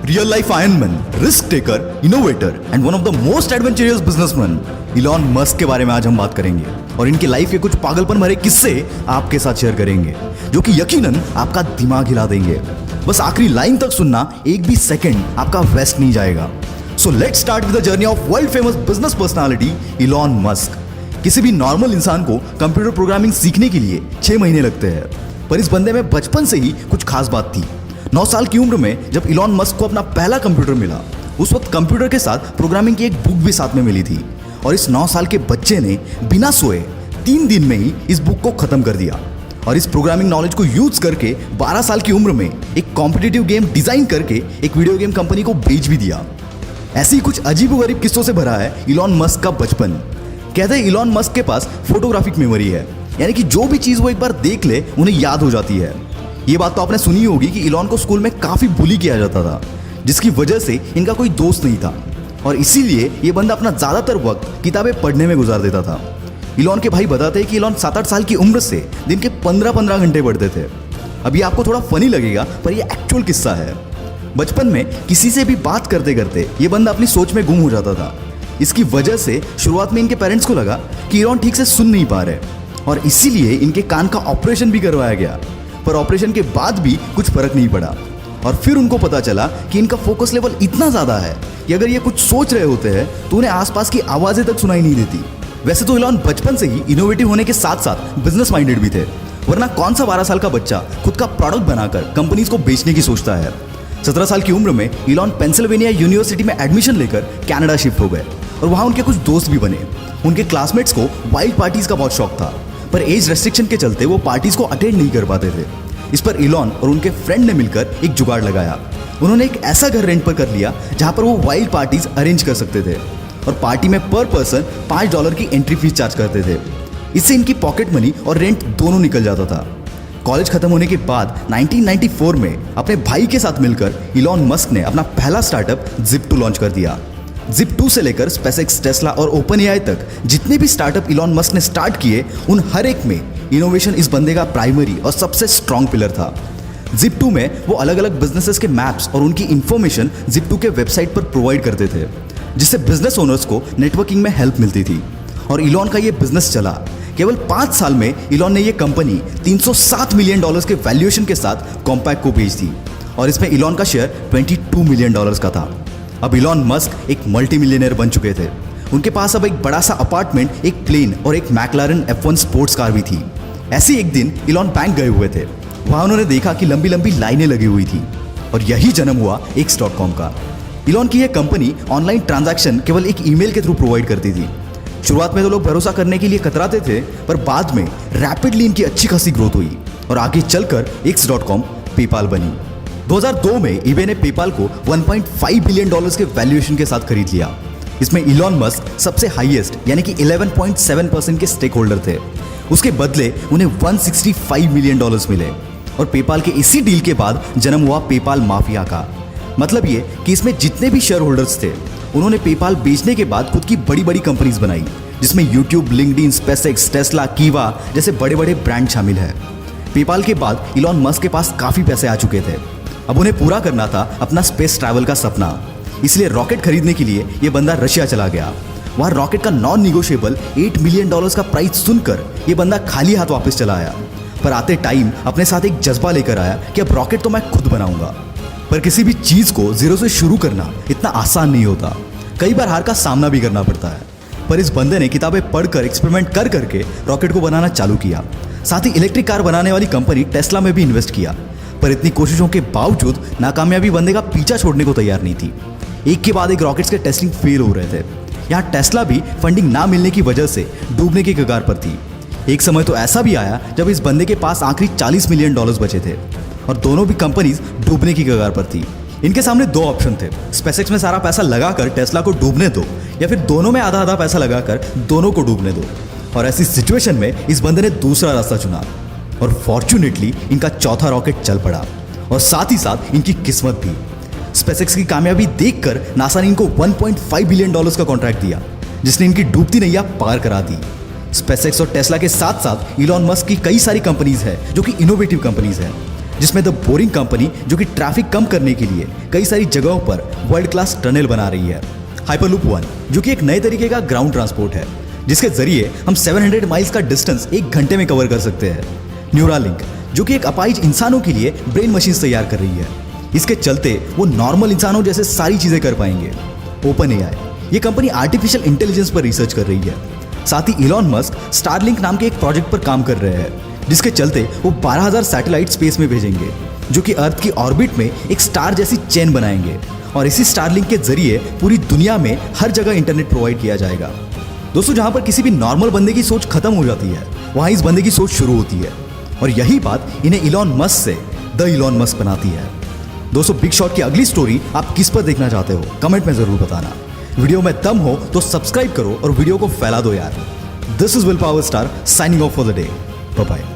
Real life Iron Man, risk taker, innovator and one of the most adventurous businessman, Elon Musk के बारे में आज हम बात करेंगे और इनकी लाइफ के कुछ पागलपन भरे किस्से आपके साथ शेयर करेंगे जो कि यकीनन आपका दिमाग हिला देंगे। बस आखिरी लाइन तक सुनना, एक भी सेकंड आपका वेस्ट नहीं जाएगा। So let's start with the journey of world famous business personality Elon Musk. किसी भी नॉर्मल इंसान को कंप्यूटर प्रोग्रामिंग सीखने के लिए 6 महीने लगते हैं, पर इस बंदे में बचपन से ही कुछ खास बात थी। 9 साल की उम्र में जब इलॉन मस्क को अपना पहला कंप्यूटर मिला, उस वक्त कंप्यूटर के साथ प्रोग्रामिंग की एक बुक भी साथ में मिली थी और इस 9 साल के बच्चे ने बिना सोए 3 दिन में ही इस बुक को खत्म कर दिया और इस प्रोग्रामिंग नॉलेज को यूज करके 12 साल की उम्र में एक कॉम्पिटिटिव गेम डिजाइन करके एक वीडियो गेम कंपनी को बेच भी दिया। ऐसी कुछ अजीबोगरीब किस्सों से भरा है इलॉन मस्क का बचपन। कहते हैं इलॉन मस्क के पास फोटोग्राफिक मेमोरी है, यानी कि जो भी चीज वो एक बार देख ले उन्हें याद हो जाती है। ये बात तो आपने सुनी होगी कि इलॉन को स्कूल में काफी बुली किया जाता था, जिसकी वजह से इनका कोई दोस्त नहीं था और इसीलिए ये बंदा अपना ज्यादातर वक्त किताबें पढ़ने में गुजार देता था। इलॉन के भाई बताते हैं कि इलॉन 7-8 साल की उम्र से दिन के 15-15 घंटे पढ़ते थे। अभी आपको थोड़ा फनी लगेगा, पर ये एक्चुअल किस्सा है। बचपन में किसी से भी बात करते करते ये बंदा अपनी सोच में गुम हो जाता था। इसकी वजह से शुरुआत में इनके पेरेंट्स को लगा कि इलॉन ठीक से सुन नहीं पा रहे और इसीलिए इनके कान का ऑपरेशन भी करवाया गया, पर ऑपरेशन के बाद भी कुछ फर्क नहीं पड़ा। और फिर उनको पता चला कि इनका फोकस लेवल इतना ज़्यादा है कि अगर ये कुछ सोच रहे होते हैं तो उन्हें आसपास की आवाज़ें तक सुनाई नहीं देती। वैसे तो इलॉन बचपन से ही इनोवेटिव होने के साथ साथ बिजनेस माइंडेड भी थे, वरना कौन सा 12 साल का बच्चा खुद का प्रोडक्ट बनाकर कंपनीज को बेचने की सोचता है। 17 साल की उम्र में इलॉन पेंसिल्वेनिया यूनिवर्सिटी में एडमिशन लेकर कनाडा शिफ्ट हो गए और वहाँ उनके कुछ दोस्त भी बने। उनके क्लासमेट्स को वाइल्ड पार्टीज का बहुत शौक था, पर एज रेस्ट्रिक्शन के चलते वो पार्टीज को अटेंड नहीं कर पाते थे। इस पर इलॉन और उनके फ्रेंड ने मिलकर एक जुगाड़ लगाया। उन्होंने एक ऐसा घर रेंट पर कर लिया जहां पर वो वाइल्ड पार्टीज अरेंज कर सकते थे और पार्टी में पर पर्सन $5 की एंट्री फीस चार्ज करते थे। इससे इनकी पॉकेट मनी और रेंट दोनों निकल जाता था। कॉलेज खत्म होने के बाद 1994 में अपने भाई के साथ मिलकर इलॉन मस्क ने अपना पहला स्टार्टअप Zip2 लॉन्च कर दिया। Zip2 से लेकर SpaceX, टेस्ला और OpenAI तक जितने भी स्टार्टअप इलॉन मस्क ने स्टार्ट किए, उन हर एक में इनोवेशन इस बंदे का प्राइमरी और सबसे स्ट्रॉन्ग पिलर था। Zip2 में वो अलग अलग बिजनेसेस के मैप्स और उनकी इंफॉर्मेशन Zip2 के वेबसाइट पर प्रोवाइड करते थे, जिससे बिजनेस ओनर्स को नेटवर्किंग में हेल्प मिलती थी। और इलॉन का ये बिजनेस चला। केवल 5 साल में इलॉन ने ये कंपनी $307 मिलियन के वैल्यूएशन के साथ कॉम्पैक्ट को बेच दी और इसमें इलॉन का शेयर $22 मिलियन का था। अब इलॉन मस्क एक मल्टी मिलियनर बन चुके थे। उनके पास अब एक बड़ा सा अपार्टमेंट, एक प्लेन और एक मैकलारन F1 स्पोर्ट्स कार भी थी। ऐसे एक दिन इलॉन बैंक गए हुए थे। वहां उन्होंने देखा कि लंबी लंबी लाइनें लगी हुई थी और यही जन्म हुआ X.com का। इलॉन की यह कंपनी ऑनलाइन ट्रांजैक्शन केवल एक ईमेल के थ्रू प्रोवाइड करती थी। शुरुआत में तो लोग भरोसा करने के लिए कतराते थे, पर बाद में रैपिडली इनकी अच्छी खासी ग्रोथ हुई और आगे चलकर X.com पेपाल बनी। 2002 में eBay ने पेपाल को $1.5 बिलियन के वैल्यूएशन के साथ खरीद लिया। इसमें इलॉन मस्क सबसे हाईएस्ट यानी कि 11.7% के स्टेक होल्डर थे। उसके बदले उन्हें $165 मिलियन मिले और पेपाल के इसी डील के बाद जन्म हुआ पेपाल माफिया का। मतलब ये कि इसमें जितने भी शेयर होल्डर्स थे, उन्होंने पेपाल बेचने के बाद खुद की बड़ी बड़ी कंपनीज बनाई, जिसमें यूट्यूब, लिंक्डइन, SpaceX, टेस्ला, कीवा जैसे बड़े बड़े ब्रांड शामिल है। पेपाल के बाद इलॉन मस्क के पास काफी पैसे आ चुके थे। अब उन्हें पूरा करना था अपना स्पेस ट्रैवल का सपना, इसलिए रॉकेट खरीदने के लिए ये बंदा रशिया चला गया। वहाँ रॉकेट का नॉन निगोशिएबल $8 मिलियन का प्राइस सुनकर ये बंदा खाली हाथ वापस चला आया, पर आते टाइम अपने साथ एक जज्बा लेकर आया कि अब रॉकेट तो मैं खुद बनाऊंगा। पर किसी भी चीज को जीरो से शुरू करना इतना आसान नहीं होता, कई बार हार का सामना भी करना पड़ता है। पर इस बंदे ने किताबें पढ़कर एक्सपेरिमेंट कर करके रॉकेट को बनाना चालू किया। साथ ही इलेक्ट्रिक कार बनाने वाली कंपनी टेस्ला में भी इन्वेस्ट किया, पर इतनी कोशिशों के बावजूद नाकामयाबी बंदे का पीछा छोड़ने को तैयार नहीं थी। एक के बाद एक रॉकेट्स के टेस्टिंग फेल हो रहे थे। यहाँ टेस्ला भी फंडिंग ना मिलने की वजह से डूबने की कगार पर थी। एक समय तो ऐसा भी आया जब इस बंदे के पास आखिरी $40 मिलियन बचे थे और दोनों भी कंपनीज डूबने की कगार पर थी। इनके सामने 2 ऑप्शन थे, SpaceX में सारा पैसा लगाकर टेस्ला को डूबने दो या फिर दोनों में आधा आधा पैसा लगाकर दोनों को डूबने दो। और ऐसी सिचुएशन में इस बंदे ने दूसरा रास्ता चुना और फॉर्चुनेटली इनका चौथा रॉकेट चल पड़ा और साथ ही साथ इनकी किस्मत भी। SpaceX की कामयाबी देखकर नासा ने इनको $1.5 बिलियन का कॉन्ट्रैक्ट दिया, जिसने इनकी डूबती नैया पार करा दी। SpaceX और टेस्ला के साथ साथ इलॉन मस्क की कई सारी कंपनीज है जो कि इनोवेटिव कंपनीज हैं। जिसमें द बोरिंग कंपनी जो कि ट्रैफिक कम करने के लिए कई सारी जगहों पर वर्ल्ड क्लास टनल बना रही है। हाइपरलूप 1 जो कि एक नए तरीके का ग्राउंड ट्रांसपोर्ट है, जिसके जरिए हम 700 माइल्स का डिस्टेंस 1 घंटे में कवर कर सकते हैं। न्यूरालिंक जो कि एक अपाहिज इंसानों के लिए ब्रेन मशीन तैयार कर रही है, इसके चलते वो नॉर्मल इंसानों जैसे सारी चीजें कर पाएंगे। ओपन एआई ये कंपनी आर्टिफिशियल इंटेलिजेंस पर रिसर्च कर रही है। साथ ही इलॉन मस्क स्टारलिंक नाम के एक प्रोजेक्ट पर काम कर रहे हैं, जिसके चलते वो 12,000 सैटेलाइट स्पेस में भेजेंगे, जो कि अर्थ की ऑर्बिट में एक स्टार जैसी चेन बनाएंगे। और इसी स्टारलिंक के जरिए पूरी दुनिया में हर जगह इंटरनेट प्रोवाइड किया जाएगा। दोस्तों, जहां पर किसी भी नॉर्मल बंदे की सोच खत्म हो जाती है, वहां इस बंदे की सोच शुरू होती है। और यही बात इन्हें इलॉन मस्क से द इलॉन मस्क बनाती है। दोस्तों, बिग शॉट की अगली स्टोरी आप किस पर देखना चाहते हो, कमेंट में जरूर बताना। वीडियो में दम हो तो सब्सक्राइब करो और वीडियो को फैला दो यार। This is will power star signing off for the day. Bye bye.